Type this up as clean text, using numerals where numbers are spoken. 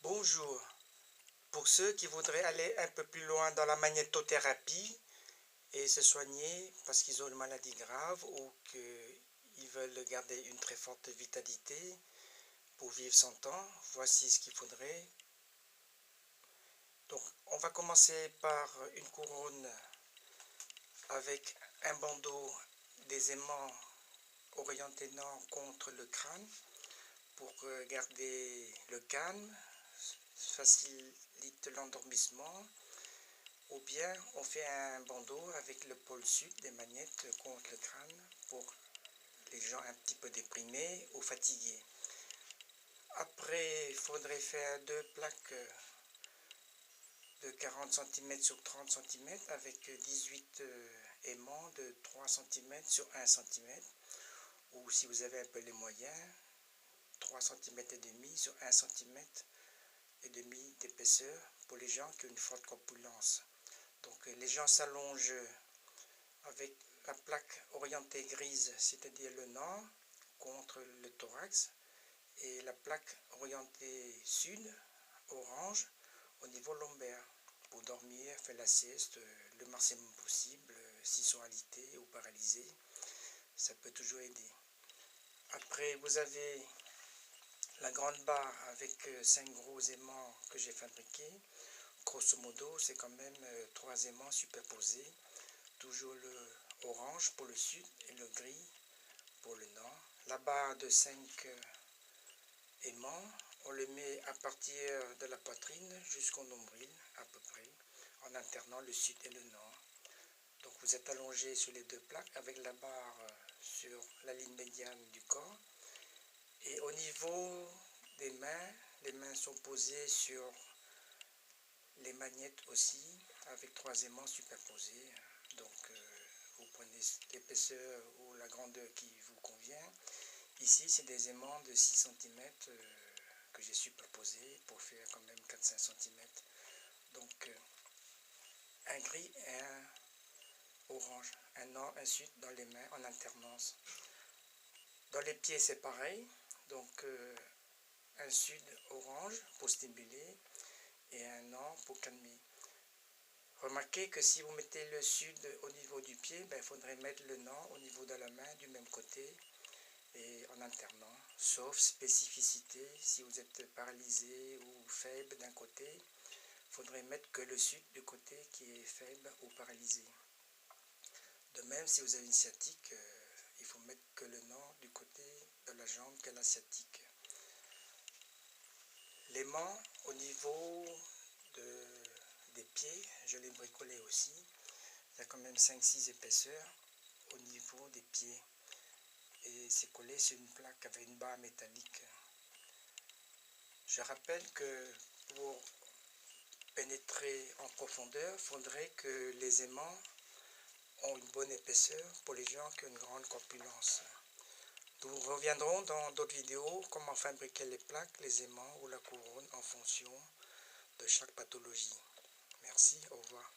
Bonjour. Pour ceux qui voudraient aller un peu plus loin dans la magnétothérapie et se soigner parce qu'ils ont une maladie grave ou qu'ils veulent garder une très forte vitalité pour vivre 100 ans, voici ce qu'il faudrait. Donc, on va commencer par une couronne avec un bandeau des aimants orienté nord contre le crâne pour garder le calme, facilite l'endormissement. Ou bien on fait un bandeau avec le pôle sud des magnétes contre le crâne pour les gens un petit peu déprimés ou fatigués. Après, il faudrait faire deux plaques de 40 cm sur 30 cm avec 18 aimants de 3 cm sur 1 cm. Ou si vous avez un peu les moyens, 3 cm et demi sur 1 cm et demi d'épaisseur pour les gens qui ont une forte corpulence. Donc les gens s'allongent avec la plaque orientée grise, c'est-à-dire le nord, contre le thorax, et la plaque orientée sud, orange, au niveau lombaire, pour dormir, faire la sieste, le maximum possible, s'ils sont alités ou paralysés, ça peut toujours aider. Après, vous avez la grande barre avec 5 gros aimants que j'ai fabriqués. Grosso modo, c'est quand même 3 aimants superposés. Toujours le orange pour le sud et le gris pour le nord. La barre de 5 aimants, on le met à partir de la poitrine jusqu'au nombril à peu près, en alternant le sud et le nord. Donc vous êtes allongé sur les deux plaques avec la barre sur la ligne médiane du corps. Et au niveau des mains, les mains sont posées sur les magnétes aussi, avec 3 aimants superposés. Donc vous prenez l'épaisseur ou la grandeur qui vous convient. Ici, c'est des aimants de 6 cm que j'ai superposés pour faire quand même 4-5 cm. Donc un gris et un orange, un nord, un sud dans les mains en alternance. Dans les pieds, c'est pareil. Donc un sud orange pour stimuler et un nord pour calmer. Remarquez que si vous mettez le sud au niveau du pied, il faudrait mettre le nord au niveau de la main du même côté et en alternant. Sauf spécificité, si vous êtes paralysé ou faible d'un côté, il faudrait mettre que le sud du côté qui est faible ou paralysé. De même, si vous avez une sciatique, il faut mettre que le nord du côté de la jambe qui est la sciatique. L'aimant au niveau des pieds, je l'ai bricolé aussi. Il y a quand même 5-6 épaisseurs au niveau des pieds. Et c'est collé sur une plaque avec une barre métallique. Je rappelle que pour pénétrer en profondeur, il faudrait que les aimants ont une bonne épaisseur pour les gens qui ont une grande corpulence. Nous reviendrons dans d'autres vidéos comment fabriquer les plaques, les aimants ou la couronne en fonction de chaque pathologie. Merci, au revoir.